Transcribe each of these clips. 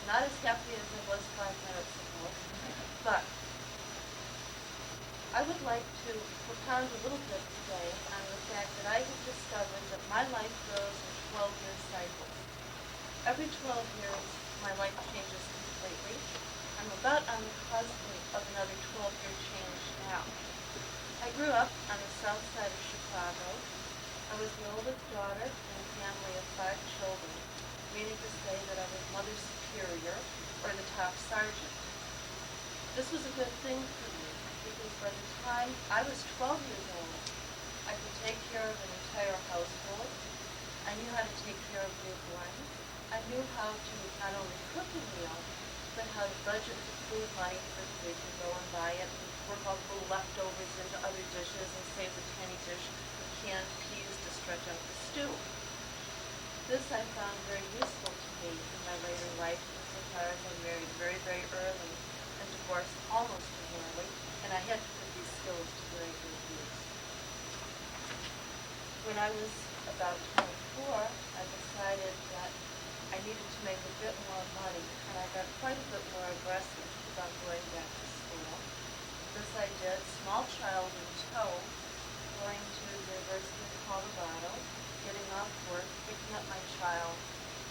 not as happy as I was 5 minutes ago, but I would like to propound a little bit today on the fact that I have discovered that my life goes in 12-year cycles. Every 12 years, my life changes completely. I'm about on the cusp of another 12-year change now. I grew up on the south side of Chicago. I was the oldest daughter in a family of 5 children, meaning to say that I was Mother Superior, or the top sergeant. This was a good thing for me, because by the time I was 12 years old, I could take care of an entire household. I knew how to take care of newborn. I knew how to not only cook a meal, but how to budget the food money for the week and go and buy it and work all the little leftovers into other dishes and save the tiny dish of canned peas to stretch out the stew. This I found very useful to me in my later life, insofar as I married very, very early and divorced almost as early, and I had to put these skills to very good use. When I was about 24, I decided that I needed to make a bit more money, and I got quite a bit more aggressive about going back to school. This I did, small child in tow, going to the University of Colorado, getting off work, picking up my child,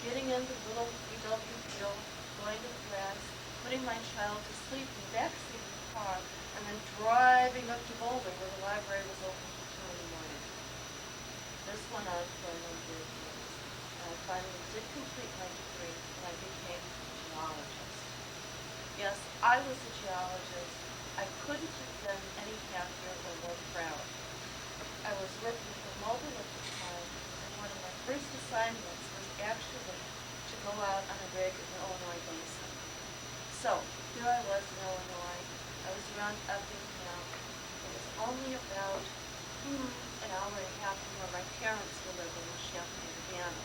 getting in the little VW Beetle, going to class, putting my child to sleep in the backseat of the car, and then driving up to Boulder where the library was open till 2 in the morning. This went on for a number of years. I finally did complete my degree, and I became a geologist. Yes, I was a geologist. I couldn't have been any happier or more proud. I was working for Mobil at the time, and one of my first assignments was actually to go out on a rig in the Illinois basin. So, here I was in Illinois. I was around Effingham. It was only about an hour and a half from where my parents were living in Champaign, Indiana.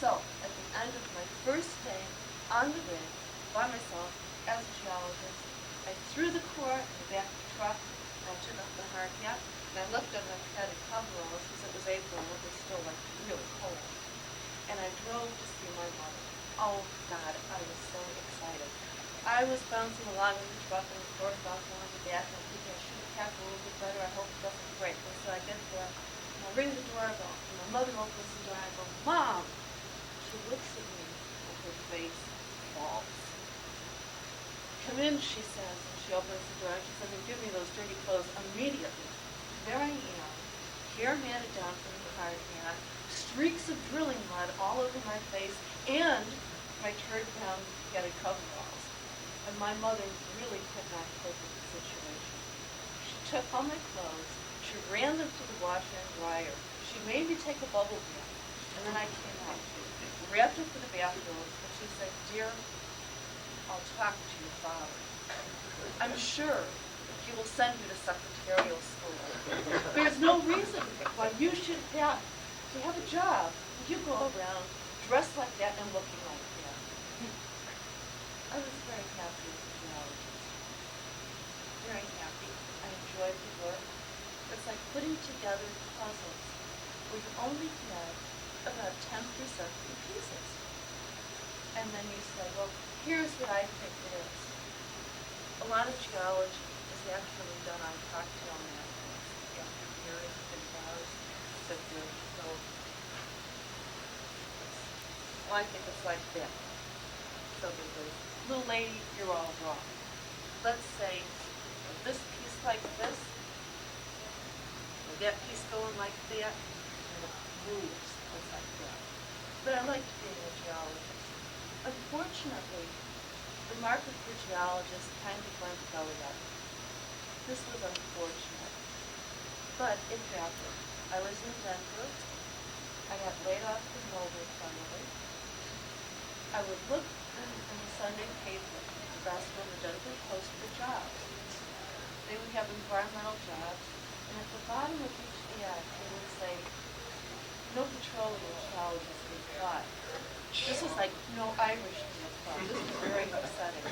So, at the end of my first day on the rig, by myself, as a geologist, I threw the core in the back of the truck, and I took off the hard hat, and I lifted my padded coveralls, because it was April, and it was still like really cold. And I drove to see my mother. Oh God, I was so excited. I was bouncing along in the truck, and the door fell on the back, and I'm thinking I should have packed a little bit better, I hope it doesn't break. And so I get there, and I ring the doorbell, and my mother opens the door, and I go, Mom! She looks at me, and her face falls. Come in, she says, and she opens the door, and she says, and give me those dirty clothes immediately. There I am, hair matted down from the hard hat, streaks of drilling mud all over my face, and my turned-down padded coveralls. And my mother really could not cope with the situation. She took all my clothes, she ran them to the washer and dryer, she made me take a bubble bath, and then I came out, grabbed her for the bathrobe, and she said, Dear, I'll talk to your father. I'm sure he will send you to secretarial school. There's no reason why you should have to have a job if you go around dressed like that and looking like that. I was very happy as a geologist. Very happy. I enjoyed the work. It's like putting together puzzles where you only had about 10% of the pieces. And then you say, well, here's what I think it is. A lot of geology is actually done on cocktail napkins after years and bars of good. So, well, I think it's like that. So there's a little lady, you're all wrong. Let's say this piece like this, or that piece going like that, and it moves like that. But I liked being a geologist. Unfortunately, the market for geologists kind of went belly up. This was unfortunate, but it happened. I was in Denver. I got laid off from Boulder finally. I would look in the Sunday paper, the Gospel and the Denver Post, for jobs. They would have environmental jobs, and at the bottom of each ad, they would say, no petroleum geologists in apply. This was like no Irish in apply. This was very upsetting.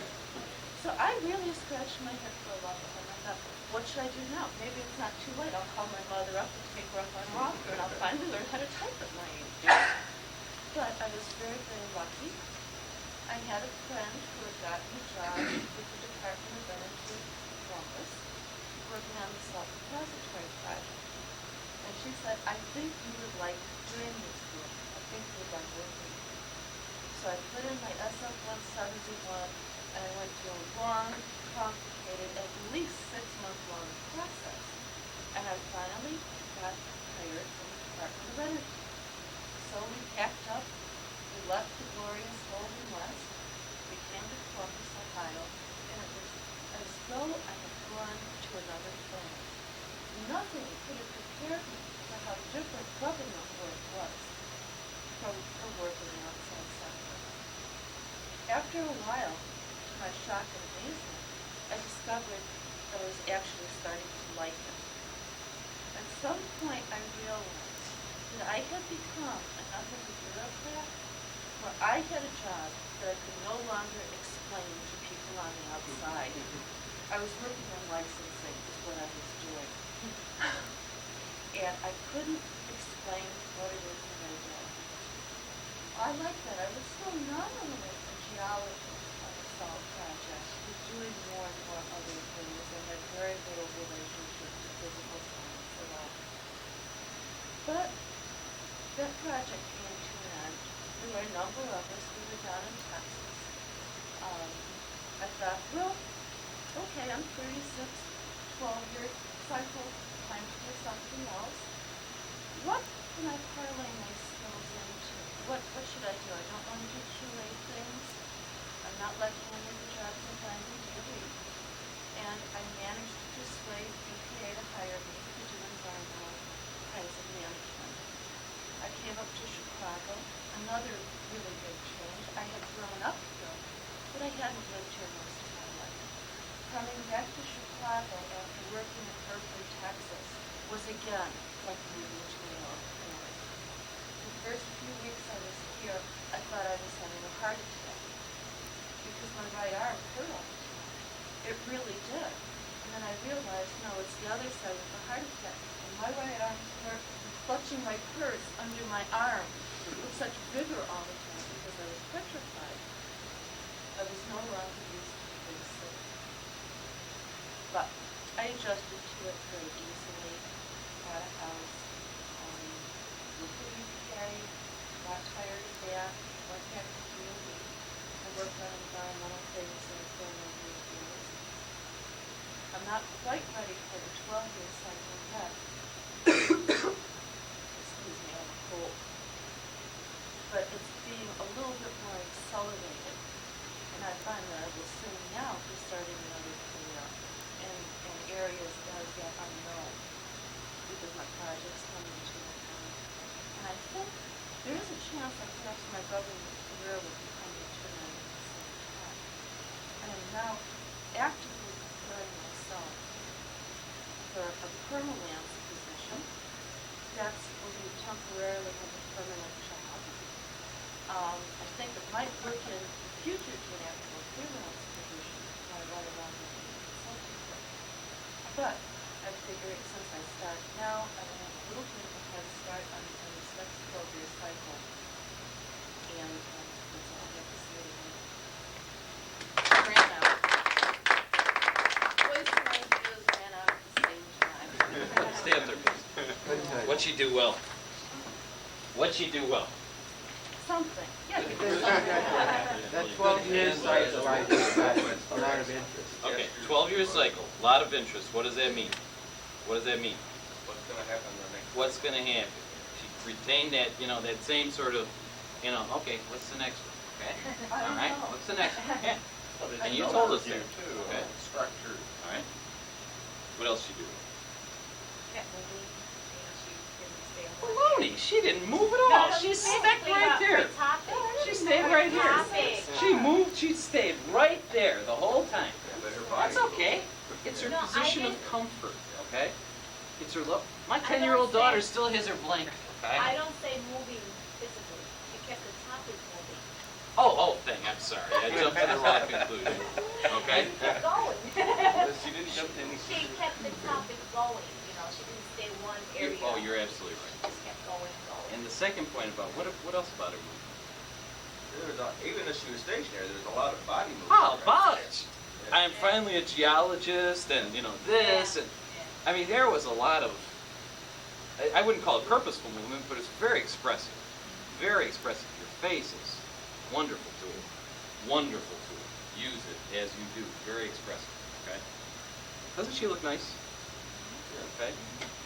So I really scratched my head for a long time. I thought, what should I do now? Maybe it's not too late. I'll call my mother up and take her up on an offer, and I'll finally learn how to type at my age. But I was very, very lucky. I had a friend who had gotten a job with the Department of Energy in Columbus, working on the salt repository project. And she said, I think you would like doing this work. I think you would like working. So I put in my SF-171, and I went through a long, complicated, at least 6-month-long process. And I finally got hired from the Department of Energy. So we packed up, we left the glorious Golden West, we came to Columbus, Ohio, and it was as though I had gone to another planet. Nothing could have prepared me for how different government work was from work in the outside sector. After a while, to my shock and amazement, I discovered that I was actually starting to like it. At some point, I realized that I had become enough of a bureaucrat where I had a job that I could no longer explain to people on the outside. I was working on licensing is what I was doing. And I couldn't explain what it is that I did. I liked that. I was so nominally a geologist on the salt project, was doing more and more other things and had very little relationship to physical science at all. But that project came to an end. There were a number of us. We were down in Texas. I thought, well, okay, I'm 36, 12-year cycle, time to do something else. What can I parlay my skills into? What should I do? I don't want to do QA things. I'm not liking any of the jobs I'm finding daily. And I managed to persuade EPA to hire me to do environmental kinds of management. I came up to Chicago, another really big change. I had grown up here, but I hadn't lived here most of my life. Coming back to Chicago after working in Berkeley, Texas, was again like moving to another planet. The first few weeks I was here, I thought I was having a heart attack because my right arm hurt all the time. It really did. And then I realized, no, it's the other side of the heart attack. And my right arm hurt, clutching my purse under my arm with such vigor all the time because I was petrified. I was no longer used to being sick. But I adjusted to it very easily. Bought a house, with the EPA, got tired of that, went back to DOE. I worked on environmental things for a number of years. I'm not quite ready for the 12-year cycle yet. Excuse me, I'm cold. But it's being a little bit more accelerated. And I find that I will soon now be starting another career in areas that are yet unknown because my project's coming to an end. And I think there is a chance that perhaps my government career will be coming to an end at the same time. And I'm now actively preparing myself for a permalance position. That's where you temporarily have a permanent job. I think it might work in the future to an actual freelance position if I run around with consulting work. But I'm figuring since I start now, I will have a little bit of a head start on this next 12-year cycle. And that's all I have to say to you. Ran out. Boys and ideas ran out at the same time. Stay up there, please. What'd she do well? What'd she do well? Something. Yeah. That 12-year cycle, right, a lot of interest. Okay, 12-year cycle, a lot of interest. What does that mean? What does that mean? What's going to happen the next? What's going to happen? She retained that, that same sort of, okay, what's the next one? Okay, all right, what's the next one? Yeah. Well, And you told us here that. too. Okay. Structure. All right. What else she do? Baloney, she didn't move at all. She stuck right there. She stayed right here. She moved, she stayed right there the whole time. That's okay. It's her position of comfort, okay? It's her love. My 10-year-old daughter still has her blanket, okay? I don't say moving physically. She kept the topic moving. Oh, thing, I'm sorry. I jumped to the wrong conclusion. Okay? She kept going. She didn't jump to any. She kept the topic going. She didn't stay one area. Oh, you're absolutely right. Just kept going and going. And the second point about, what else about her movement? Even if she was stationary, there's a lot of body movement. How right? about it? I'm finally a geologist, and this, and I mean, there was a lot of. I wouldn't call it purposeful movement, but it's very expressive. Very expressive. Your face is wonderful tool. Wonderful tool. Use it as you do. Very expressive. Okay. Doesn't she look nice? Okay.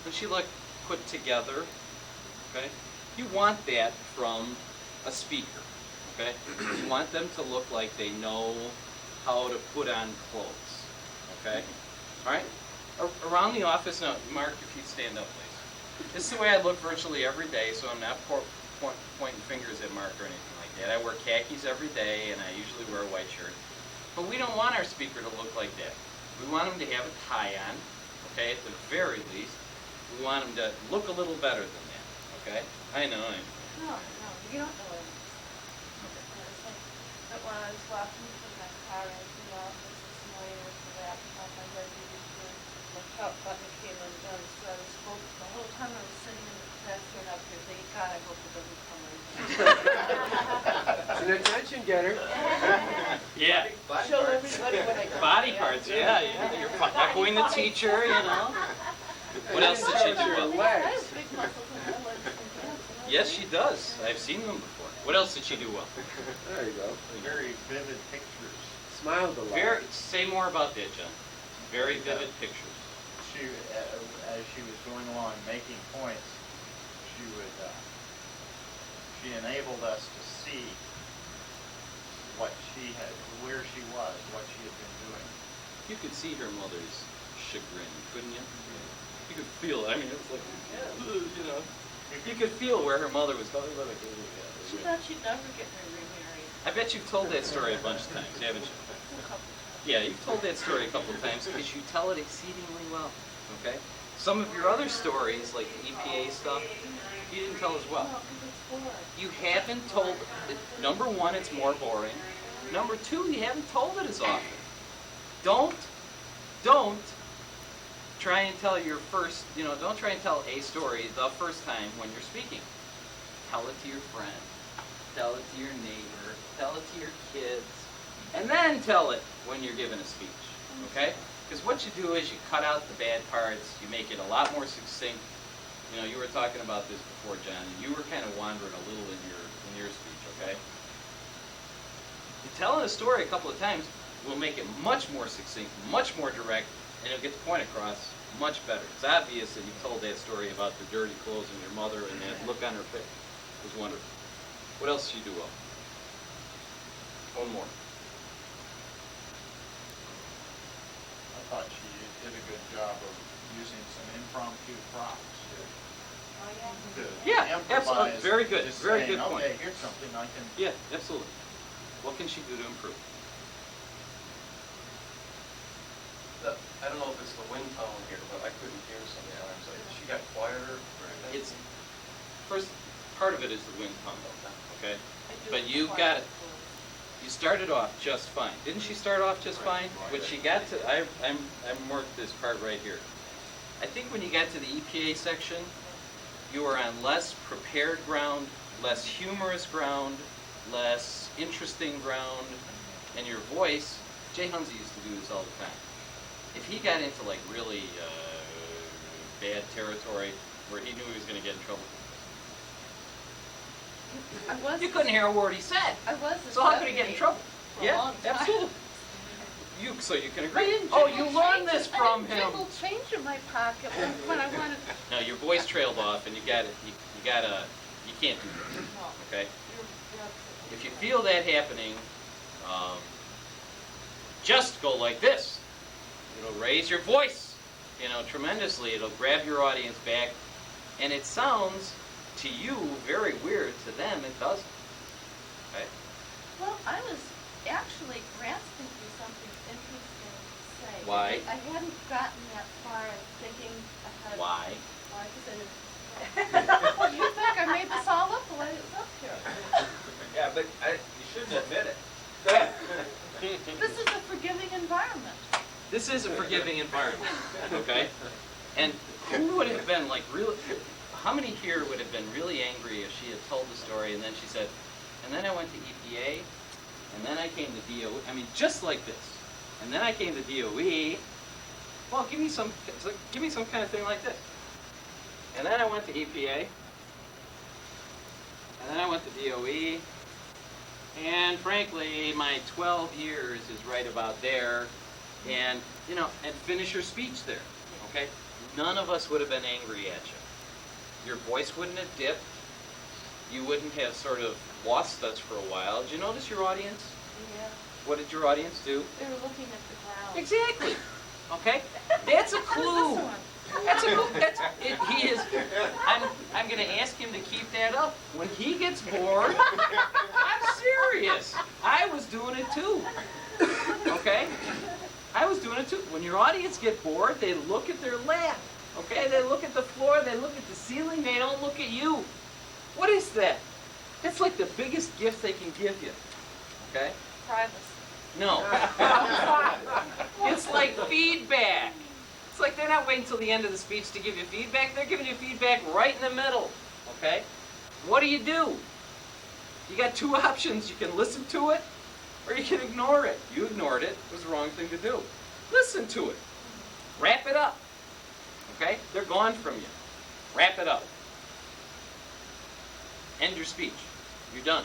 Doesn't she look put together? Okay. You want that from a speaker. Okay. You want them to look like they know how to put on clothes. Okay. All right. Around the office now, Mark, if you'd stand up, please. This is the way I look virtually every day, so I'm not pointing fingers at Mark or anything like that. I wear khakis every day, and I usually wear a white shirt. But we don't want our speaker to look like that. We want him to have a tie on, okay, at the very least. We want him to look a little better than that, okay? I know. No, you don't know what it is. But when I was walking from my car into the office this morning with the laptop, I heard you doing the help button came undone, so I was hoping the whole time I was sitting in the classroom up here thinking, God, I hope it doesn't come right. It's an attention getter. Yeah. Show everybody what I got. Body parts, yeah. You're echoing the teacher, What else did she do? Your I legs. have big muscles in my legs and hands. Yes, she does. I've seen them before. What else did she do well? There you go. Very vivid pictures. Smiled a lot. Say more about that, John. Very vivid pictures. She, as she was going along making points, she would, she enabled us to see what she had, where she was, what she had been doing. You could see her mother's chagrin, couldn't you? You could feel it. I mean, it was like, you could feel where her mother was going. She thought she'd never get remarried. I bet you've told that story a bunch of times, haven't you? A couple times. Yeah, you've told that story a couple of times because you tell it exceedingly well, okay? Some of your other stories, like the EPA stuff, you didn't tell as well. No, because it's boring. You haven't told it. Number one, it's more boring. Number two, you haven't told it as often. Don't try and tell your first, don't try and tell a story the first time when you're speaking. Tell it to your friend. Tell it to your neighbor. Tell it to your kids. And then tell it when you're giving a speech, okay? Because what you do is you cut out the bad parts. You make it a lot more succinct. You were talking about this before, John, and you were kind of wandering a little in your speech, okay? Telling a story a couple of times will make it much more succinct, much more direct, and it'll get the point across much better. It's obvious that you told that story about the dirty clothes and your mother and that look on her face. It was wonderful. What else did you do well? One more. I thought she did a good job of using some impromptu props to Yeah, absolutely. improvise. Very good. Just Very saying, good point. okay, here's something I can. Yeah, absolutely. What can she do to improve? I don't know if it's the wind tunnel here, but I couldn't hear sometimes. She got quieter. It's first part of it is the wind tunnel, okay? I do But you quiet got it. voice. You started off just fine. Didn't she start off just fine? When she got to, I marked this part right here. I think when you got to the EPA section, you were on less prepared ground, less humorous ground, less interesting ground, and your voice, Jay Hunzy used to do this all the time. If he got into like really bad territory where he knew he was going to get in trouble, you couldn't hear a word he said. I was. So how could he get in trouble? For a Yeah, long time. absolutely. So you can I agree. didn't Oh, jiggle you learned change- this from I him. didn't jiggle change in my pocket when I wanted. No, your voice trailed off, and you can't do that. No, Okay. you're absolutely If you right. feel that happening, just go like this. It'll raise your voice, tremendously. It'll grab your audience back, and it sounds to you very weird. To them, it doesn't. Okay. Well, I was actually grasping for something interesting to say. Why? I hadn't gotten that far in thinking ahead. Why? Why? Because I didn't. Well, you think I made this all up while I was up here? Yeah, but you shouldn't admit it. This is a forgiving environment. This is a forgiving environment, okay? And who would have been like really? How many here would have been really angry if she had told the story and then she said, and then I went to EPA, and then I came to DOE. I mean, just like this. And then I came to DOE. Well, give me some kind of thing like this. And then I went to EPA, and then I went to DOE, and frankly, my 12 years is right about there, and, you know, and finish your speech there, okay? None of us would have been angry at you. Your voice wouldn't have dipped. You wouldn't have sort of lost touch for a while. Did you notice your audience? Yeah. What did your audience do? They were looking at the ground. Exactly. Okay? That's a clue. That's a clue. He is. I'm going to ask him to keep that up. When he gets bored, I'm serious. I was doing it too. Okay? I was doing it too. When your audience get bored, they look at their lap. Okay? They look at the floor. They look at the ceiling. They don't look at you. What is that? That's like the biggest gift they can give you. Okay? Privacy. No. It's like feedback. It's like they're not waiting until the end of the speech to give you feedback. They're giving you feedback right in the middle. Okay? What do? You got two options. You can listen to it or you can ignore it. You ignored it. It was the wrong thing to do. Listen to it. Wrap it up. Okay? They're gone from you. Wrap it up. End your speech. You're done.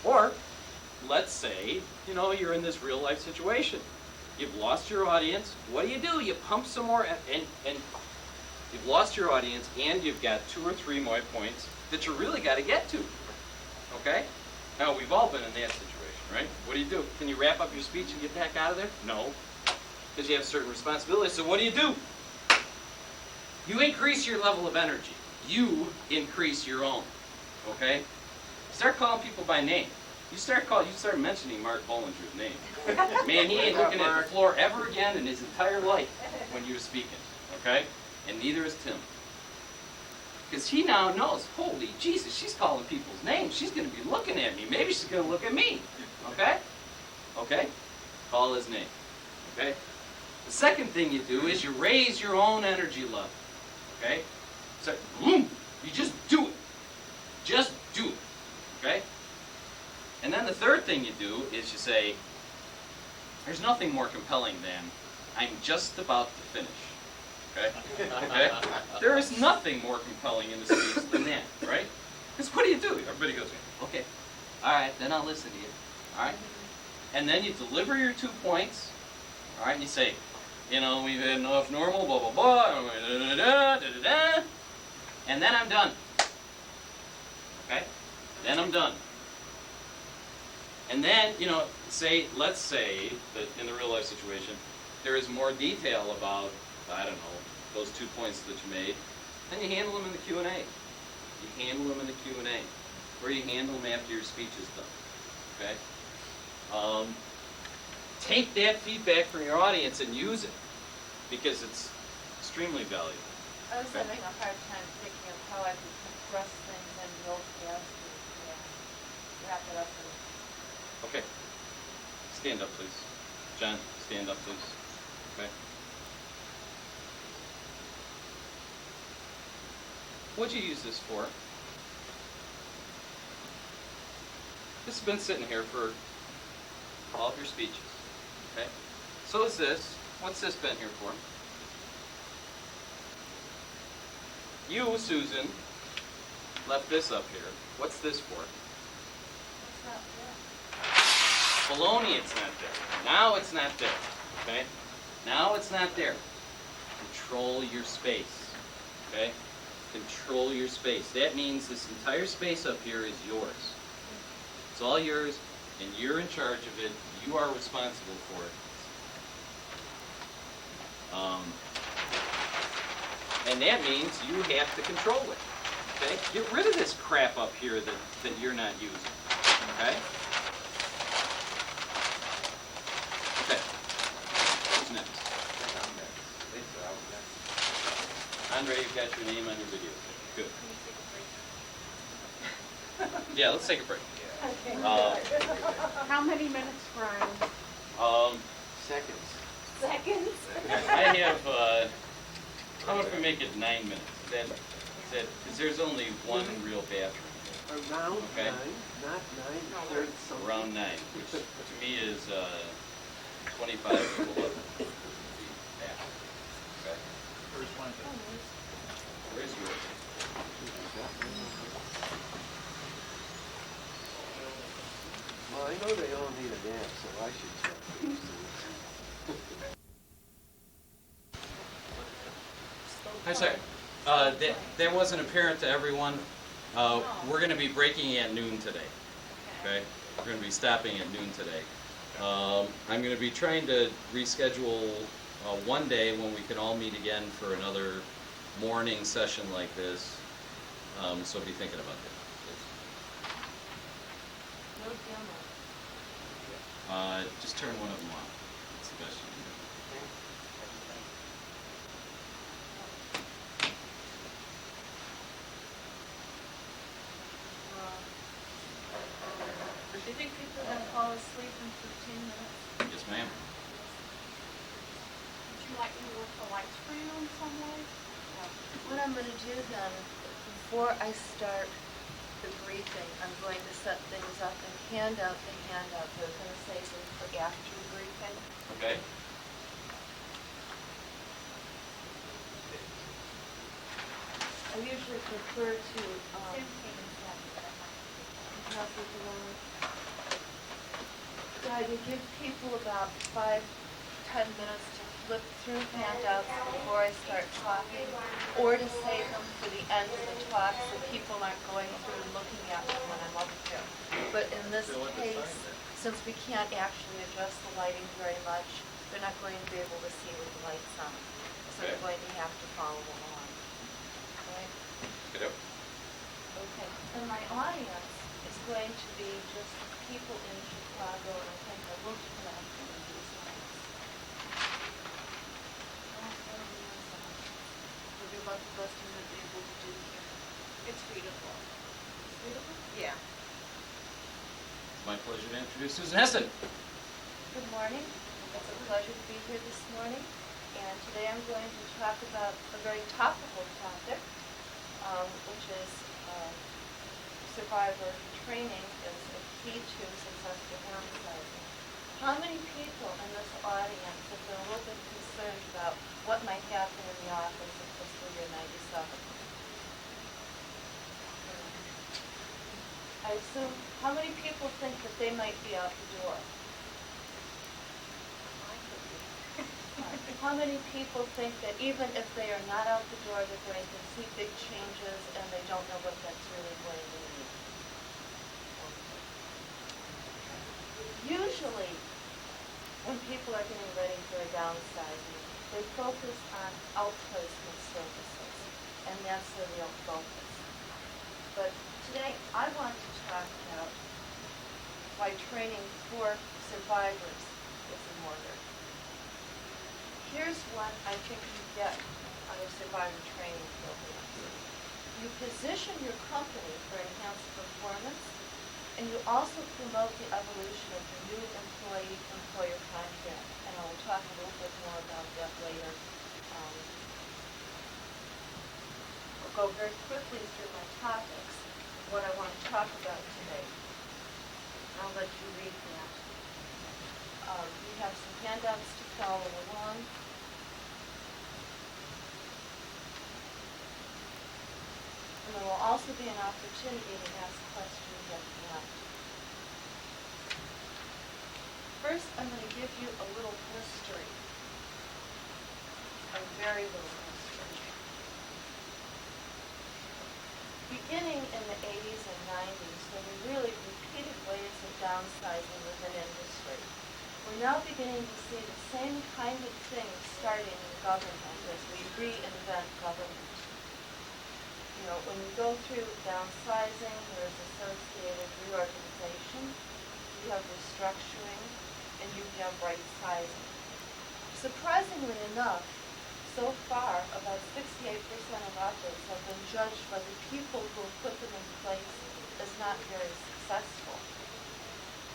Or, let's say, you know, you're in this real life situation. You've lost your audience. What do? You pump some more, and you've lost your audience, and you've got 2 or 3 more points that you really got to get to. Okay? Now, we've all been in that situation, right? What do? Can you wrap up your speech and get back out of there? No. Because you have certain responsibilities. So what do? You increase your level of energy. You increase your own. Okay? Start calling people by name. You start mentioning Mark Bollinger's name. Man, he ain't looking at the floor ever again in his entire life when you're speaking. Okay? And neither is Tim. Because he now knows, holy Jesus, she's calling people's names. She's going to be looking at me. Maybe she's going to look at me. Okay? Okay? Call his name. Okay? The second thing you do is you raise your own energy level. Okay? So, you just do it. Just do it. Okay? And then the third thing you do is you say, there's nothing more compelling than, I'm just about to finish. Okay? Okay? There is nothing more compelling in the speech than that, right? Because what do? Everybody goes, okay, all right, then I'll listen to you. All right? And then you deliver your 2 points, all right, and you say, you know, we've had enough normal, blah, blah, blah, da, da, da, da, da, da, and then I'm done. Okay? Then I'm done. And then, you know, let's say that in the real life situation, there is more detail about, I don't know, those 2 points that you made, then you handle them in the Q&A. You handle them in the Q&A. Or you handle them after your speech is done. Okay? Take that feedback from your audience and use it, because it's extremely valuable. I was having a hard time thinking of how I could compress things and real fast and wrap it up. Okay. Stand up, please. John, stand up, please. Okay. What'd you use this for? This has been sitting here for all of your speeches. Okay? So is this. What's this been here for? You, Susan, left this up here. What's this for? It's not there. Baloney, it's not there. Now it's not there. Okay? Now it's not there. Control your space. Okay? Control your space. That means this entire space up here is yours. It's all yours, and you're in charge of it. You are responsible for it. And that means you have to control it. Okay? Get rid of this crap up here that you're not using. Okay? Okay. Who's next? Andre, you've got your name on your video. Good. Yeah, let's take a break. How many minutes, Brian? Seconds. Seconds? I have, how about if we make it 9 minutes? Is that, because there's only one real bathroom. Around Okay. 9, not 9 point something. Around 9, which to me is 25 to 11 feet back. Okay. First Wednesday. Where's yours? Well, I know they all need an app, so I should check these things. Hi, sir. That wasn't apparent to everyone. We're going to be breaking at noon today. Okay? We're going to be stopping at noon today. I'm going to be trying to reschedule one day when we can all meet again for another morning session like this. So be thinking about that. No demo. Just turn one of them on. That's the best you can do. Do you think people are going to fall asleep in 15 minutes? Yes, ma'am. Would you like me to work the lights for you in some way? What I'm going to do then, before I start the briefing, I'm going to set things up and hand out the handout that I'm going to save them for after the briefing. Okay. I usually prefer to Same thing as that, but I might be pass it along. Try to give people about 5-10 minutes to flip through handouts before I start talking, or to save them for the end of the talk so people aren't going through and looking at them when I'm up here. But in this case, since we can't actually adjust the lighting very much, they're not going to be able to see with the lights on. So they're going to have to follow along. Right? Get up. Okay. And my audience is going to be just people in Chicago, and I think I will turn on some of these lights. We'll do about the best I'm going to be able to do here. It's readable. Suitable? Yeah. It's my pleasure to introduce Susan Heston. Good morning. It's a pleasure to be here this morning. And today I'm going to talk about a very topical topic, which is survivor training is a key to successful downsizing. How many people in this audience have been a little bit concerned about what might happen in the office in fiscal year '97? I assume, how many people think that they might be out the door? How many people think that even if they are not out the door, they're going to see big changes and they don't know what that's really going to mean? Usually, when people are getting ready for a downsizing, they focus on outplacement services, and that's the real focus. But today, I want to talk about why training for survivors is in order. Here's what I think you get out of survivor training programs. You position your company for enhanced performance, and you also promote the evolution of the new employee-employer contract. And I will talk a little bit more about that later. I'll go very quickly through my topics, what I want to talk about today. I'll let you read that. We have some handouts to follow along. And there will also be an opportunity to ask questions at the end. First, I'm going to give you a little history, a very little history. Beginning in the 80s and 90s, there were really repeated waves of downsizing within industry. We're now beginning to see the same kind of things starting in government as we reinvent government. You know, when you go through downsizing, there's associated reorganization, you have restructuring, and you have right sizing. Surprisingly enough, so far, about 68% of operators have been judged by the people who put them in place as not very successful.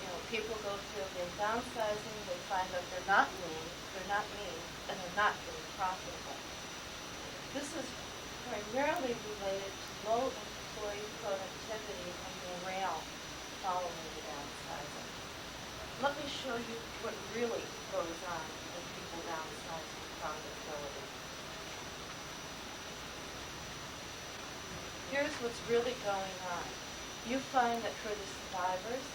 You know, people go through the downsizing, they find that they're not lean, they're not mean, and they're not very profitable. This is primarily related to low interest employee productivity and morale following the downsizing. Let me show you what really goes on when people downsize with profitability. Here's what's really going on. You find that for the survivors,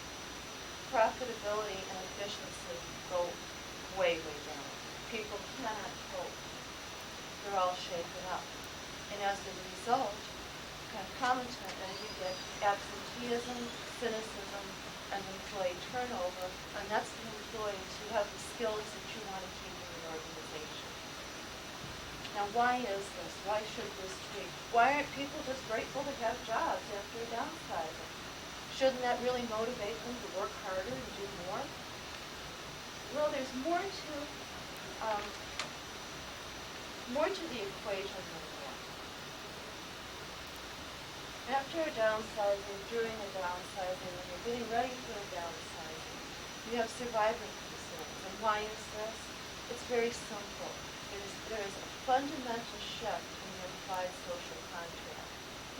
profitability and efficiency go way, way down. People cannot cope. They're all shaken up. And as a result, concomitantly, you get absenteeism, cynicism, and employee turnover, and that's the employees who have the skills that you want to keep in the organization. Now, why is this? Why should this be? Why aren't people just grateful to have jobs after downsizing? Shouldn't that really motivate them to work harder and do more? Well, there's more to the equation than that. After a downsizing, during a downsizing, when you're getting ready for a downsizing, you have survivor concerns. And why is this? It's very simple. There is a fundamental shift in the implied social contract.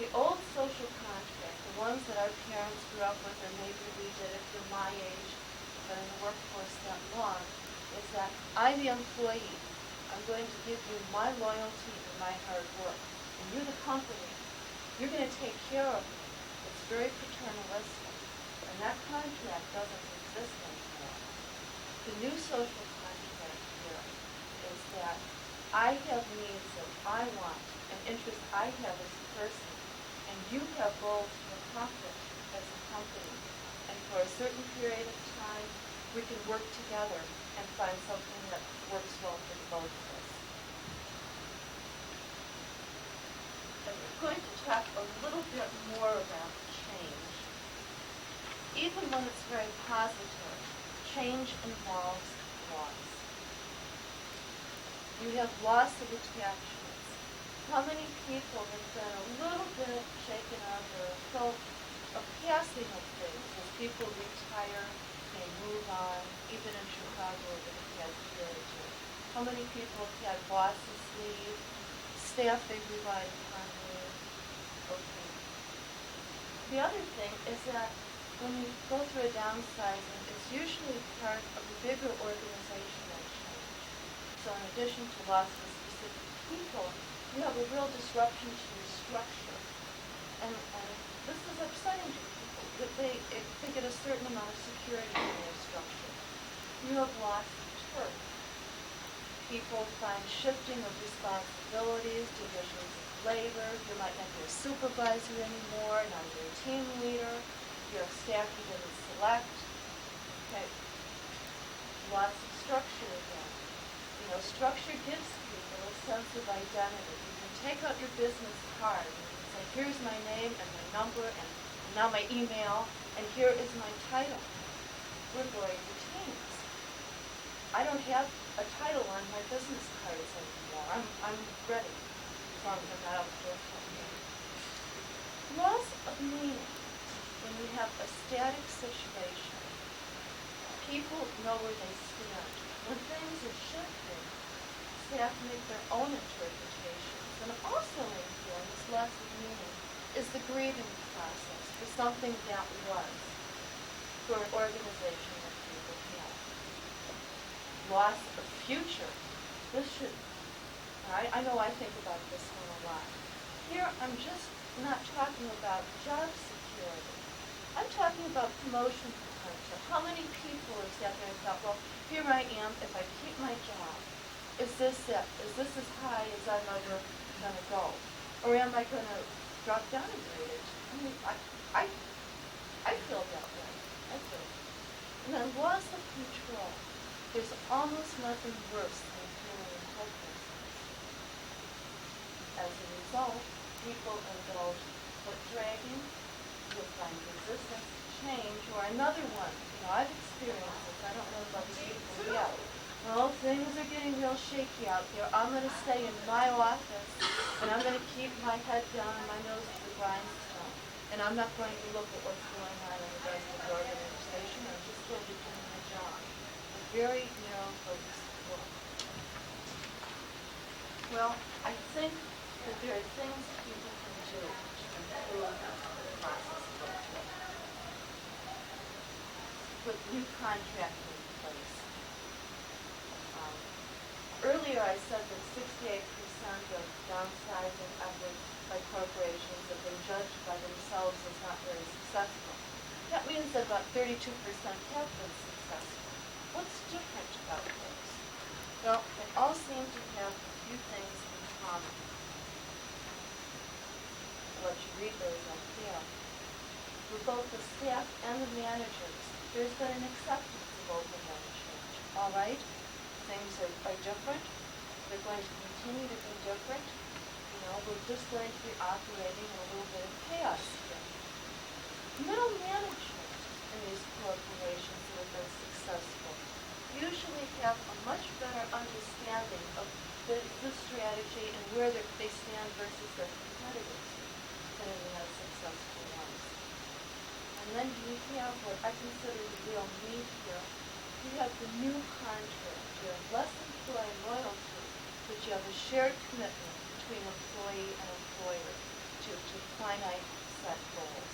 The old social contract, the ones that our parents grew up with, or maybe we did if you're my age, but in the workforce that long, is that I'm the employee. I'm going to give you my loyalty and my hard work. And you're the company. You're going to take care of me. It's very paternalistic. And that contract doesn't exist anymore. The new social contract here is that I have needs that I want and interests I have as a person, and you have goals to accomplish as a company. And for a certain period of time, we can work together and find something that works well for both of us. And we're going to talk a little bit more about change. Even when it's very positive, change involves loss. You have loss of attachments. How many people have been a little bit shaken up or felt a passing of things as people retire, they move on, even in Chicago over the past year or two? How many people have had bosses leave, staff they relied upon leave? Okay. The other thing is that when you go through a downsizing, it's usually part of a bigger organizational change. So in addition to loss of specific people, you have a real disruption to your structure. And this is upsetting to people, that they get a certain amount of security in their structure. You have lost turf. People find shifting of responsibilities, divisions of labor. You might not be a supervisor anymore, not a team leader. You have staff you didn't select. Okay. Lots of structure again. You know, structure gives people a sense of identity. You can take out your business card and you can say, here's my name and my number and now my email, and here is my title. We're going to teams. I don't have a title on my business cards anymore. I'm ready. So I'm not up to it. Loss of meaning. When you have a static situation, people know where they stand. When things are shifting, staff make their own interpretations. And also in here, this loss of meaning is the grieving process for something that was, for an organization that people have. Loss of future. This should, I know I think about this one a lot. Here, I'm just not talking about job security. I'm talking about promotion potential. How many people have sat there and thought, well, here I am, if I keep my job, is this it? Is this as high as I'm ever going to go? Or am I going to drop down a grade? I mean, I feel that way. I do. And then loss of control. There's almost nothing worse than feeling hopelessness. As a result, people indulge foot dragging. You'll find resistance to change, or another one. You know, I've experienced this. I don't know about the people yet. Well, things are getting real shaky out there. I'm going to stay in my office, and I'm going to keep my head down and my nose to the grindstone. And I'm not going to look at what's going on in the rest of the organization. I'm just going to do my job. A very narrow focused work. Well, I think that there are things people can do to improve the process a little bit. Put new contracting in place. Earlier I said that 68% of downsizing efforts by corporations have been judged by themselves as not very successful. That means that about 32% have been successful. What's different about those? Well, they all seem to have a few things in common. I'll let you read those up there. For both the staff and the managers, there's been an acceptance of overhead change. All right? Things are different. They're going to continue to be different. You know, we're just going to be operating in a little bit of chaos here. Middle management in these corporations that have been successful usually have a much better understanding of the strategy and where they stand versus their competitors than in the unsuccessful ones. And then you have what I consider the real need here. You have the new contract. You have less employee loyalty, but you have a shared commitment between employee and employer to finite set goals.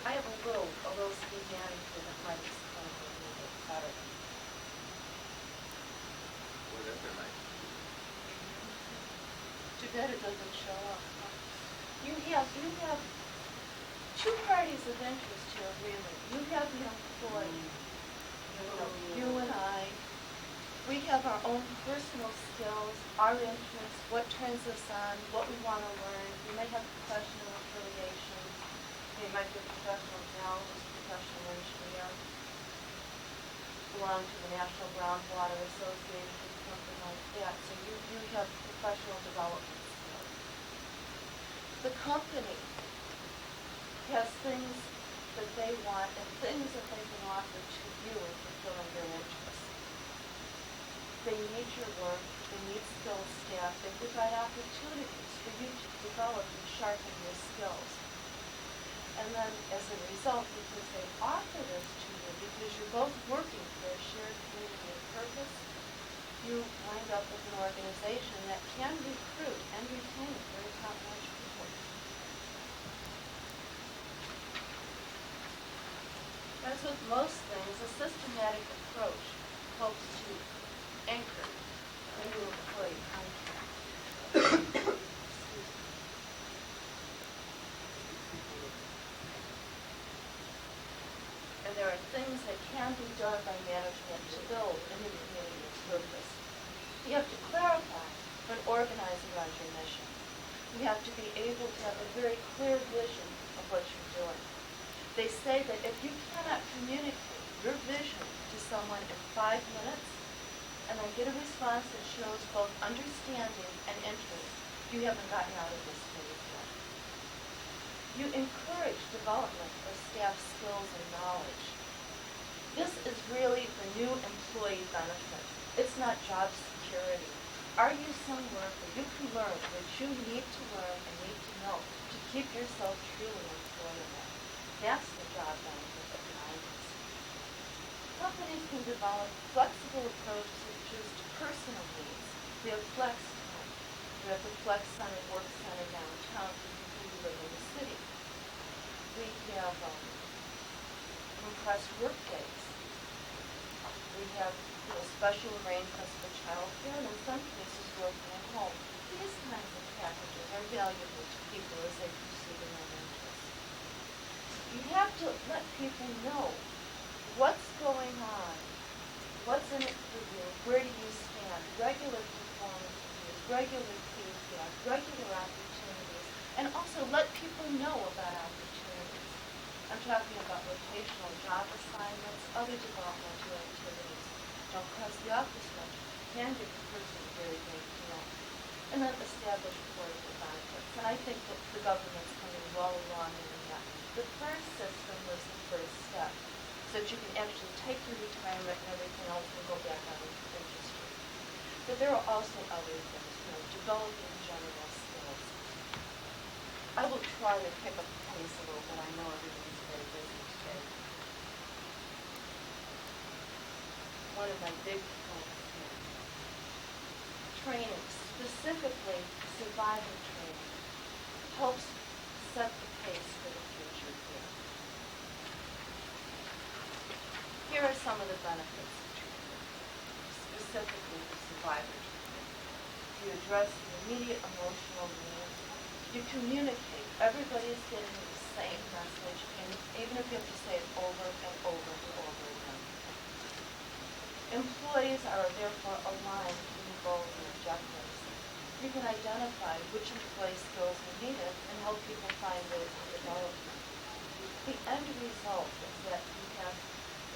I have a little schematic here that might explain it a little bit better. Well, that's a nice. Too bad it doesn't show up. You have two parties of interest here, really. You have the employee, you and I. We have our own personal skills, our interests, what turns us on, what we want to learn. We might have professional affiliations. You might be a professional geologist, professional engineer, belong to the National Groundwater Association, something like that. So you have professional development skills. The company has things that they want and things that they can offer to you in fulfilling your interests. They need your work, they need skilled staff, they provide opportunities for you to develop and sharpen your skills. And then as a result, because they offer this to you, because you're both working for a shared community of purpose, you wind up with an organization that can recruit and retain very top-notch people. As with most things, a systematic approach helps to anchor a new employee contract. And there are things that can be done by management to build a new community of purpose. You have to clarify and organize around your mission. You have to be able to have a very clear vision of what you're doing. They say that if you cannot communicate your vision to someone in 5 minutes, and then get a response that shows both understanding and interest, you haven't gotten out of this phase yet. You encourage development of staff skills and knowledge. This is really the new employee benefit. It's not job security. Are you somewhere where you can learn what you need to learn and need to know to keep yourself truly employable? That's the job benefit of guidance. Companies can develop flexible approaches to personal needs. We have flex time. We have the flex center, work center downtown for people who live in the city. We have compressed work days. We have special arrangements for child care and in some cases working at home. These kinds of packages are valuable to people as they pursue their interests. You have to let people know what's going on, what's in it for you, where do you stand, regular performance reviews, regular feedback, regular opportunities, and also let people know about opportunities. I'm talking about rotational job assignments, other developmental activities. Don't cross the office much. Can give the person a very great deal. And then establish affordable benefits. And I think that the government's coming well along in that. The first system was the first step, so that you can actually take your retirement and everything else and go back out into industry. But there are also other things, developing general skills. I will try to pick up the pace a little bit. I know everybody's very busy today. One of my big points here, training specifically survival training, helps set the pace for the future here. Here are some of the benefits of training, specifically for survivor training. You address the immediate emotional needs. You communicate. Everybody is getting the same message, and even if you have to say it over and over and over again. Employees are therefore aligned in goals and objectives. You can identify which employee skills are needed and help people find ways to develop them. The end result is that you have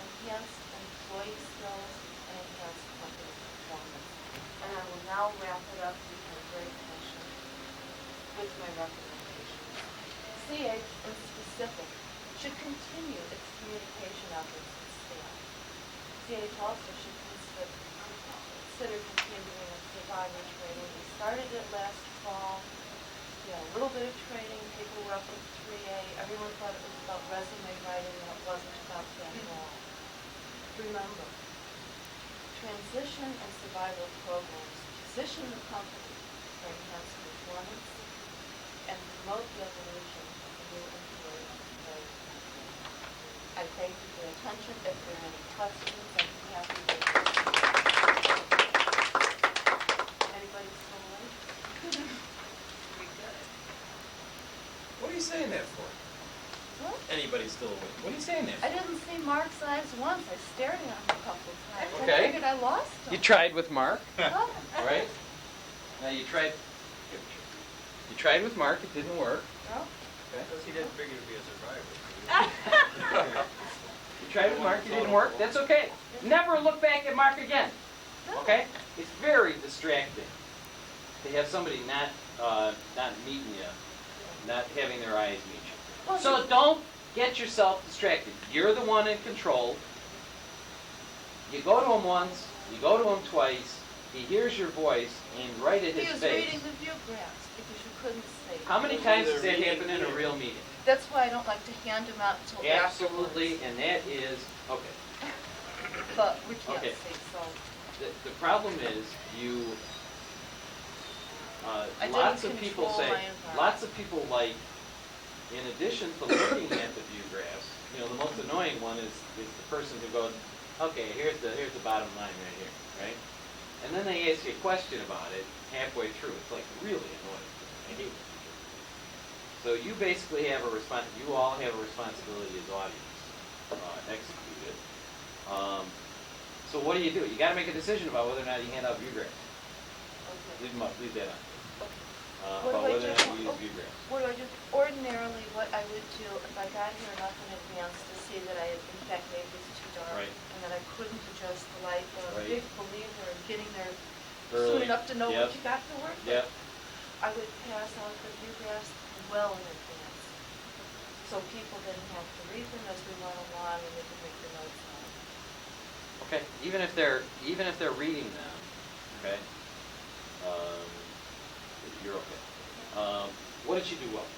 enhanced employee skills and enhanced company performance. And I will now wrap it up because I'm very passionate with my recommendations. CH in specific should continue its communication efforts with staff. CH also should consider continuing its survivor training. We started it last fall. We had a little bit of training. People were up at 3A. Everyone thought it was about resume writing, and it wasn't about that at all. Remember, transition and survival programs position the company for enhanced performance and promote the evolution of the new employee. I thank you for your attention. If there are any questions, I'd be happy to Anybody still awake? Very good. What are you saying that for? What? Anybody's still awake. What are you saying that I for? didn't see Mark's eyes once. I stared at him a couple of times. Okay. I figured I lost him. You tried with Mark, Oh. right? Now you tried with Mark, it didn't work. Well, Because he didn't figure to be a survivor. You tried with Mark, it didn't work, that's okay. Never look back at Mark again, okay? It's very distracting to have somebody not meeting you, not having their eyes meet you. Well, So don't get yourself distracted. You're the one in control. You go to him once, you go to him twice, he hears your voice, and right at he his was face. reading the view graphs because you couldn't see. How many times does that happen in a real meeting? That's why I don't like to hand them out until Absolutely, afterwards. and that is, okay. But we can't Okay. see, so The problem is you, I didn't lots of people control say, my environment. lots of people like, in addition to looking at the view graphs, the most annoying one is the person who goes, okay, here's the bottom line right here, right? And then they ask you a question about it halfway through. It's like really annoying. I hate it. So you basically have you all have a responsibility as audience, execute it. So what do? You got to make a decision about whether or not you hand out view graphs. okay. Leave that on. What About do I whether or do? not you use view graphs. What do I do? Ordinarily, what I would do if I got here enough in advance to see that I had in fact made this too dark Right. and that I couldn't adjust the light, I'm a Right. big believer in getting there Early. soon enough to know Yep. what you got to work with. Yep. I would pass out the view graphs well in advance, so people didn't have to read them as we went along and they could make the notes on it. Okay. Even if they're reading them, okay. You're okay. What did you do well?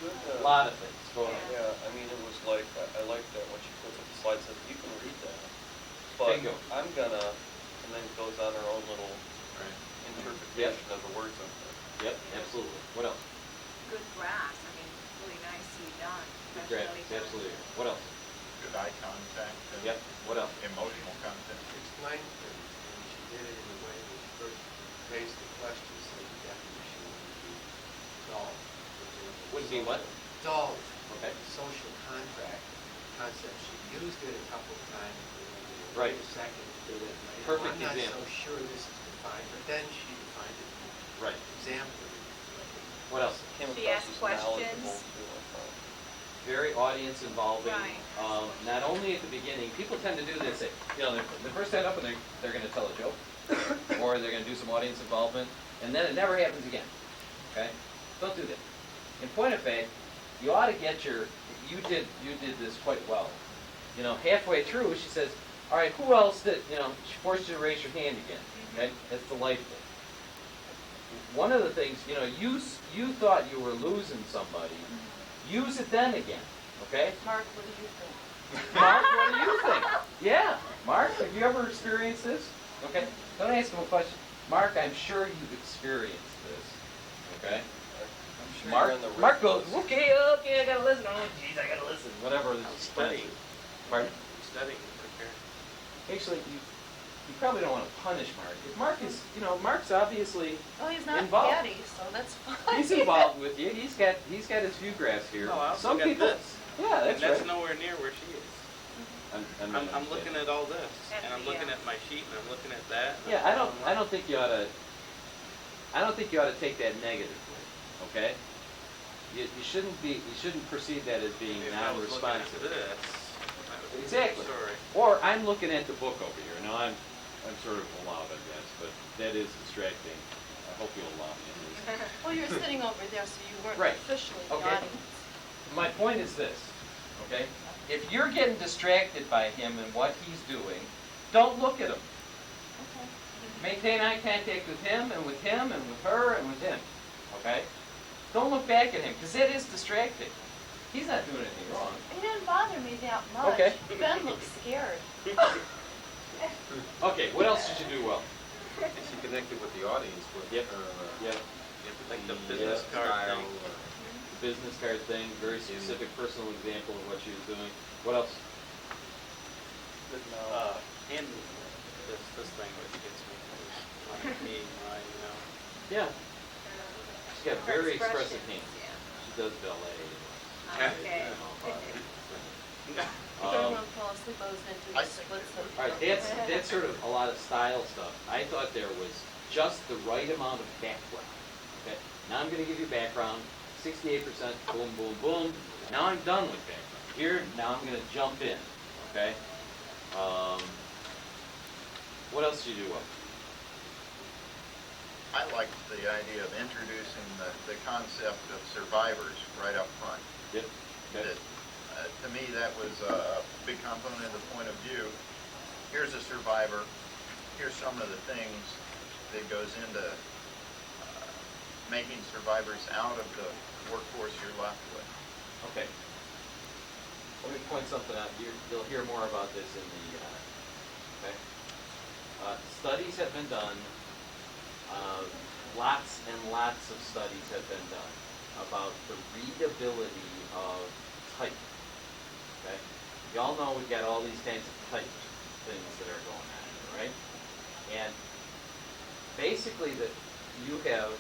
Good, A lot of things. Go ahead. Yeah, I mean, it was like, I like that what you put with the slide says, you can read that. But Bingo. I'm gonna, and then it goes on our own little Right. interpretation of the words up there. Yep. Absolutely. What else? Good grass, I mean, really nicely done. Good That's graphs. really good. Absolutely. What else? Good eye contact. And Yep. What else? Emotional contact. Explained things, and she did it in a way that first raised the question, so the definition would be dull. Wouldn't be what? Dull. Okay. Social contract concept. She used it a couple of times. Right. Wait a second, did it later. Perfect I'm not example. so sure this is defined, but then she defined it. Right. Example. What else? Came She across asked as knowledgeable, questions. too, I thought. Very audience involving. Right. Not only at the beginning, people tend to do this. The first stand up and they're going to tell a joke, or they're going to do some audience involvement, and then it never happens again. Okay? Don't do that. In point of fact, you ought to get you did this quite well. Halfway through, she says, all right, who else did, she forced you to raise your hand again. Okay? That's delightful. One of the things, you thought you were losing somebody. Use it then again. Okay? Mark, what do you think? Mark, what do you think? Yeah. Mark, have you ever experienced this? Okay? Don't ask him a question. Mark, I'm sure you've experienced this. Okay? I'm sure Mark, you're in the right Mark goes, place. okay, I gotta listen. Oh, geez, I gotta listen. Whatever. I'm studying. Pardon? I'm studying and preparing. Actually, you probably don't want to punish Mark. If Mark is, Mark's obviously Well, he's not involved. daddy, so that's fine. He's involved with you. He's got his view graphs here. No, I also Some got people. this. Yeah, And that's that's right. nowhere near where she is. I'm looking at all this, and I'm looking at my sheet, and I'm looking at that. and Yeah, I'm I don't think you ought to. I don't think you ought to take that negatively. Okay. You shouldn't perceive that as being If I was looking at non-responsive. this, that would be Exactly. Sorry. Or I'm looking at the book over here. Now I'm sort of allowed, I guess, but that is distracting. I hope you'll allow me at least. Well, you're sitting over there, so you weren't Right. officially the Okay. audience. My point is this, okay? If you're getting distracted by him and what he's doing, don't look at him. Okay. Maintain eye contact with him and with him and with her and with him, okay? Don't look back at him, because that is distracting. He's not doing anything wrong. He didn't bother me that much. Okay. Ben looked scared. Okay, what else did you do well? And she connected with the audience with Yep. her Yep. Like the business card style, thing. The business card thing, very specific personal example of what she was doing. What else? And this thing which gets me, Yeah. She's got very expressive hands. She does ballet. Okay. Everyone fell asleep, I was into the splits of. All right, that's sort of a lot of style stuff. I thought there was just the right amount of background. Okay, now I'm going to give you background, 68%, boom, boom, boom. Now I'm done with background. Here, now I'm going to jump in. Okay. What else did you do well? I liked the idea of introducing the concept of survivors right up front. Yep. Okay. To me, that was a big component of the point of view. Here's a survivor. Here's some of the things that goes into making survivors out of the workforce you're left with. Okay. Let me point something out. You'll hear more about this in the. Okay. Studies have been done. Lots and lots of studies have been done about the readability of type. Okay. Y'all know we've got all these kinds of type things that are going on here, right? And basically, that you have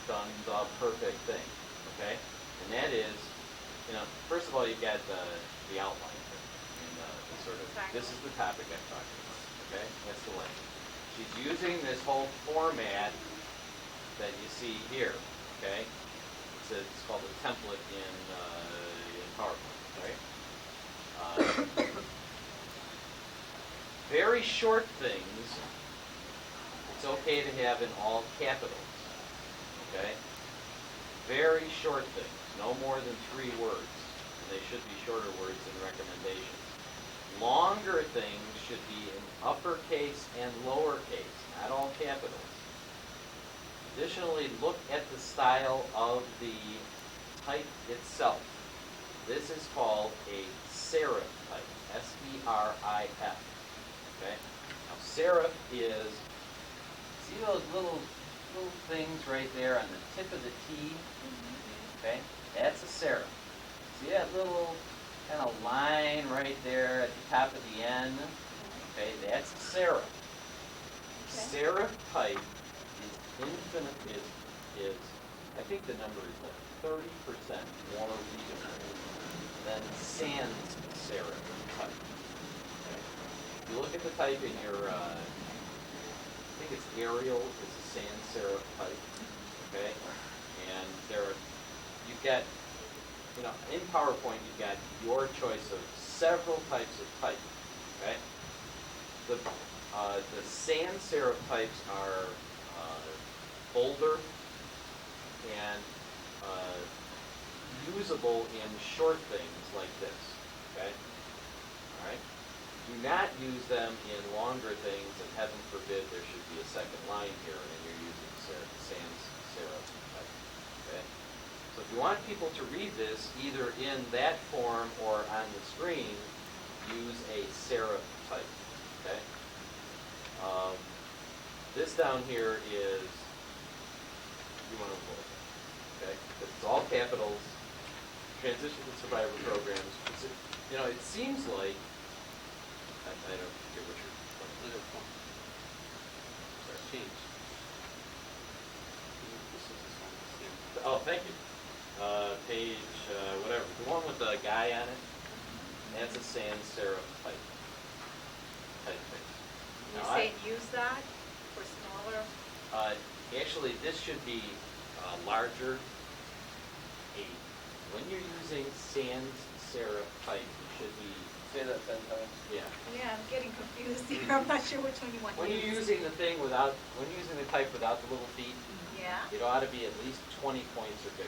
done the perfect thing. Okay. And that is, first of all, you've got the outline here, and the sort of this is the topic I'm talking about. Okay, that's the language. She's using this whole format that you see here. Okay, it's called a template in PowerPoint, right? Very short things. It's okay to have in all capitals. Okay, very short things, no more than 3 words. And they should be shorter words than recommendations. Longer things should be in uppercase and lowercase, not all capitals. Additionally, look at the style of the type itself. This is called a serif type, S-E-R-I-F. Okay? Now, serif is, see those little things right there on the tip of the T? Okay? That's a serif. See that little kind of line right there at the top of the N? Okay, that's a serif. Okay. Serif type is infinite, is I think the number is like 30% more readable than sans serif type. Okay? If you look at the type in your, I think it's Arial is a sans serif type. Okay, and you've got. In PowerPoint, you've got your choice of several types of type. Okay, the sans serif types are bolder and usable in short things like this. Okay, all right. Do not use them in longer things, and heaven forbid there should be a second line here, and you're using sans serif type. Okay. So if you want people to read this either in that form or on the screen, use a serif type. Okay? This down here is, you want to vote, okay? It's all capitals, transition to survivor programs. It seems like, I don't forget what you're. Change. Oh, thank you. Page, whatever, the one with the guy on it, that's a sans serif type thing. You Now, say use that for smaller? Actually, this should be larger. When you're using sans serif type, it should be. Say that 10 times. Yeah. Yeah, I'm getting confused here. I'm not sure which one you want to When use. you're using the thing when you're using the type without the little feet, Yeah? it ought to be at least 20 points or bigger.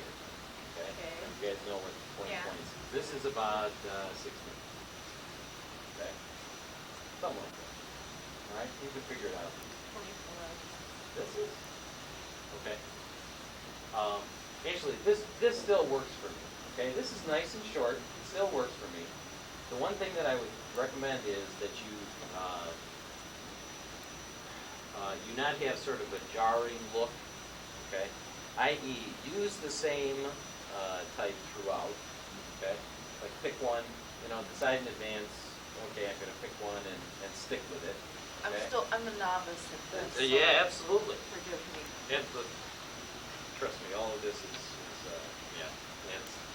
Okay? Okay. You guys know what 20 Yeah. points is. This is about 16. Okay? Something like that. All right? You can figure it out. 24. This is okay. Actually, this still works for me. Okay, this is nice and short. It still works for me. The one thing that I would recommend is that you not have sort of a jarring look. Okay, i.e., use the same type throughout. Okay, like pick one. Decide in advance. Okay, I'm going to pick one and stick with it. Okay? I'm a novice at this. So Yeah, absolutely. forgive me. Trust me, all of this is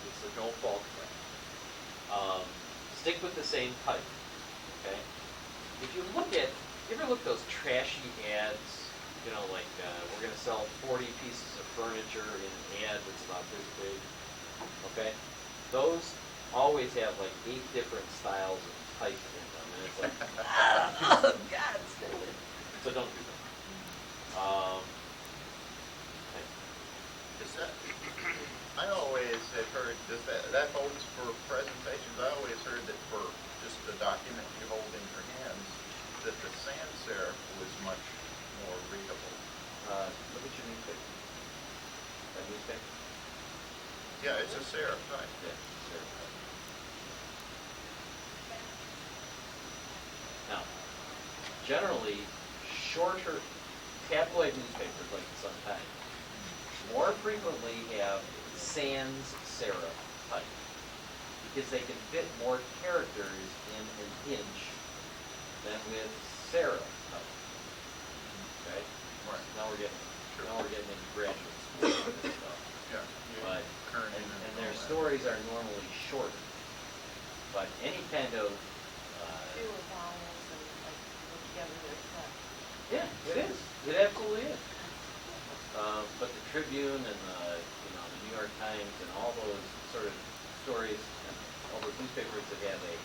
it's a no fault thing. Stick with the same type, okay? If you ever look at those trashy ads, like we're going to sell 40 pieces of furniture in an ad that's about this big, okay? Those always have like 8 different styles of type in them, and it's like, Oh, God. so don't do that. Is that, I always had heard, that holds for presentations, I always heard that for just the document you hold in your hands, that the sans serif was much more readable. Look at your newspaper. That newspaper? Yeah, it's a serif type. Yeah, serif type. Now, generally, shorter tabloid newspapers like the Sun-Times more frequently have sans serif type because they can fit more characters in an inch than with serif type. Okay? Right. Now we're getting into graduate school and this stuff. Yeah. But Kerning and all their that. stories are normally shorter. But any kind of Fewer vowels and like put together their stuff. yeah, it is. It absolutely is. But the Tribune and the New York Times and all those sort of stories and all those newspapers that have a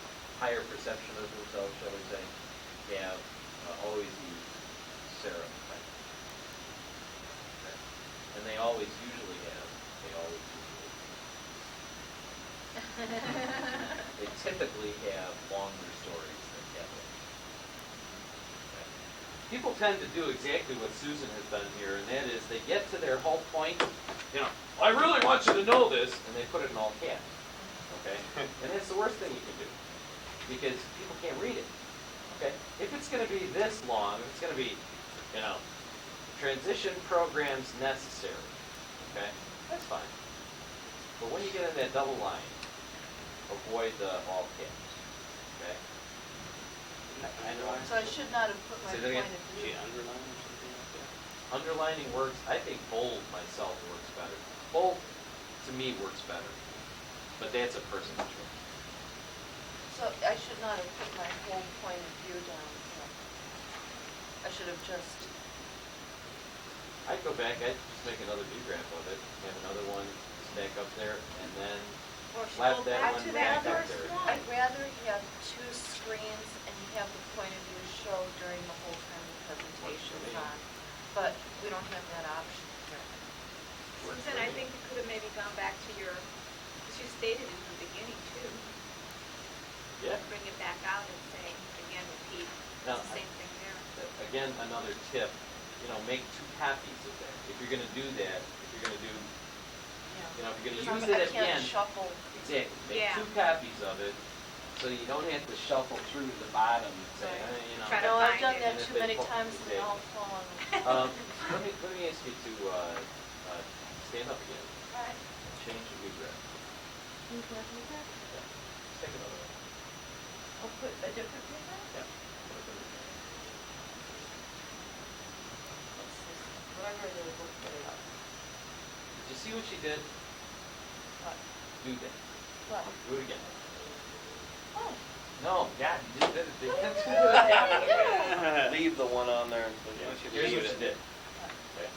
higher perception of themselves, shall we say, have always used serif type. Okay. And they usually have. They typically have longer stories than capitals. Okay. People tend to do exactly what Susan has done here, and that is they get to their whole point, I really want you to know this, and they put it in all caps. Okay? And it's the worst thing you can do, because people can't read it. Okay? If it's going to be this long, if it's going to be, transition programs necessary, okay? That's fine. But when you get in that double line, avoid the all caps, okay? So I should not have put my Say that point again? of view. Underline or something like that? Underlining works. I think bold myself works better. Bold, to me, works better. But that's a personal choice. So I should not have put my whole point of view down. So I should have just. I'd go back, I'd just make another view graph of it, have another one stack up there, and then Or should slap go that back one to back that up first there. one. I'd rather have 2 screens and have the point of view show during the whole time the presentation's me. on. But we don't have that option here. Works Susan, for I me. think you could have maybe gone back to because you stated it in the beginning too. Yeah. Bring it back out and say, again, repeat. Now, It's the same thing there. Again, another tip, make 2 copies of that. If you're going to do that, if you're going to do, if you're going to use it I at the can't end, shuffle. exactly, make Yeah. 2 copies of it, so you don't have to shuffle through the bottom and say, you know. Try to No, I've find done it. that And if too they many pull- times and they okay. all fall on. Let me ask you to stand up again. Alright. And change the blue dress. You can do that? Just take another one. I'll put a different paper? Yeah. Whatever it is, we'll put it up. Did you see what she did? What? Do that. What? Do it again. Oh. No, God, you just did it. They can't do Oh, it yeah. again. Leave the one on there. Here's what you did. Okay.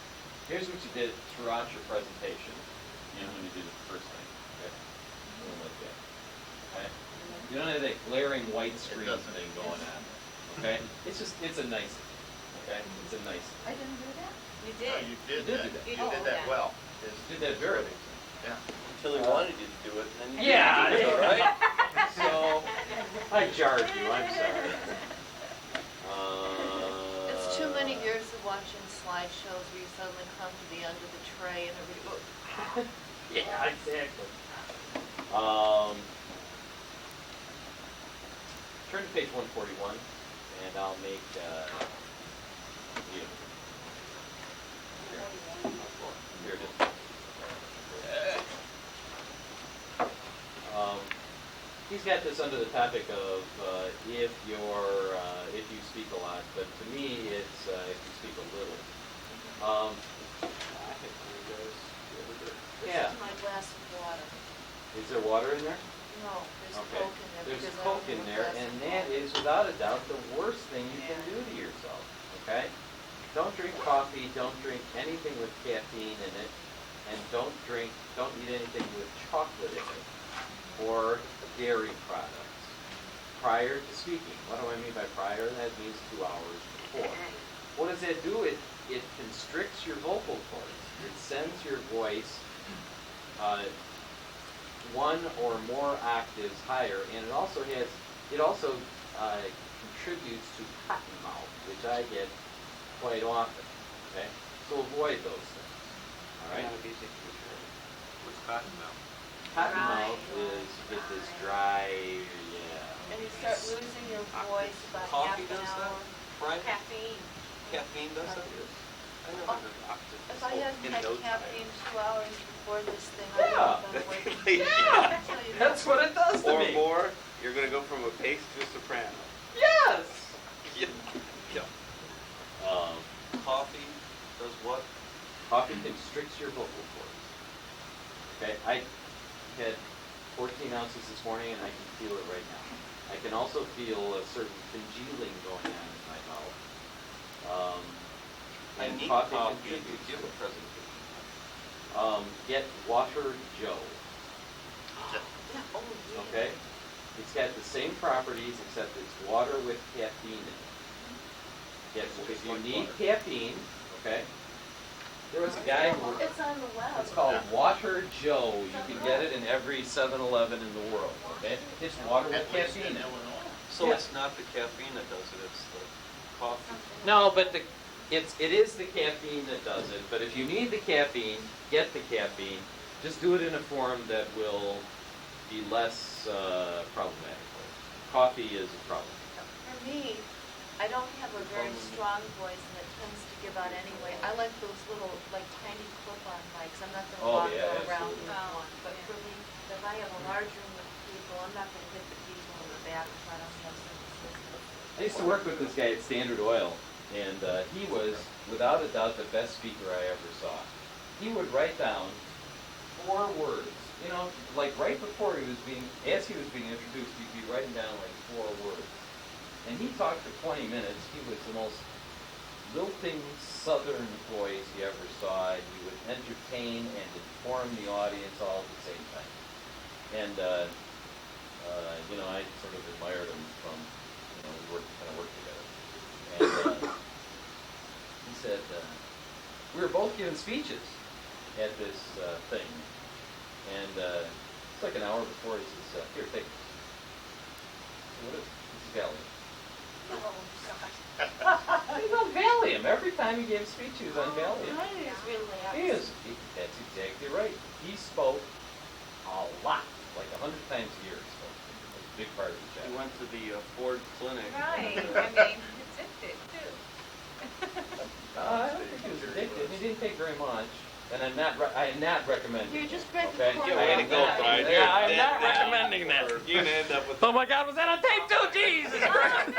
Here's what you did throughout your presentation and when you did it the first time. Okay. Something like that. Okay. You don't have that glaring white screen thing going on. Okay. It's just a nice. Okay. It's a nice. I didn't do that? You No, did. you did You did that. do that. You Oh, did that okay. well. You did that very well. Yeah. Until he wanted you to do it, and then you Yeah, didn't do it, right? So I jarred you. I'm sorry. It's too many years of watching slideshows where you suddenly come to the end of the tray and everybody, oh. Yeah, exactly. Turn to page 141, and I'll make you. Here it is. He's got this under the topic of if you speak a lot, but to me it's if you speak a little. Yeah. This is my glass of water. Is there water in there? No, there's Okay. Coke in there. There's because I Coke don't in have a there, glass and of that water. is without a doubt the worst thing you can do to yourself. Okay? Don't drink coffee, don't drink anything with caffeine in it, and don't eat anything with chocolate in it, or dairy products, prior to speaking. What do I mean by prior? That means 2 hours before. What does that do? It constricts your vocal cords. It sends your voice one or more octaves higher, and it also contributes to cotton mouth, which I get quite often. Okay, so avoid those things. All right. What's cotton mouth? Cotton Dry. mouth is you get this dry, yeah. And you start losing your voice about half Coffee an does that? hour. Brian? Caffeine. Caffeine does that? I never heard octave. If I hadn't In had no time. caffeine 2 hours before this thing, I Yeah. would have been awake. Yeah, Tell you that's that. what it does to Or me. more, you're gonna go from a bass to a soprano. Yes. Yeah. Coffee does what? Coffee constricts your vocal cords. Okay, I had 14 ounces this morning, and I can feel it right now. I can also feel a certain congealing going on in my mouth. I And need coffee coffee to contributes give to a it. presentation. Get Water Joe. Oh, yeah. Okay, it's got the same properties except it's water with caffeine in it. Yes, if you need caffeine, okay. There was a guy who. It's on the web. It's called Water Joe. You can get it in every 7-Eleven in the world. Okay, it's water with At least caffeine in in it. Illinois. So Yeah. it's not the caffeine that does it, it's the coffee. No, but it is the caffeine that does it. But if you need the caffeine, get the caffeine. Just do it in a form that will be less problematic. Coffee is a problem. For me, I don't have a very strong voice and it tends to give out anyway. I like those little, like tiny clip-on mics. I'm not Oh, gonna walk yeah, around absolutely. with one. But for me, if I have a large room with people, I'm not gonna hit the people in the back if I don't have some assistance. I used to work with this guy at Standard Oil, and he was, without a doubt, the best speaker I ever saw. He would write down 4 words. You know, like right before as he was being introduced, he'd be writing down like 4 words. And he talked for 20 minutes. He was the most lilting southern voice you ever saw. He would entertain and inform the audience all at the same time. And, I sort of admired him from, we kind of worked together. And he said, we were both giving speeches at this thing. And it's like an hour before he says, here, take this. What is it? This is Valium. He's on Valium. Every time he gave a speech, he was on Valium. That's exactly right. He spoke a lot, like 100 times a year he spoke. big part of the He job. went to the Ford Clinic. Right, I mean, it's addicted too. I don't think he was addicted. He didn't take very much, and I am not recommending. You're just begging Okay. for I am not- Brian. Yeah, I'm not recommending that. You're gonna end up with. Oh my God, was that on tape too? Jesus Christ!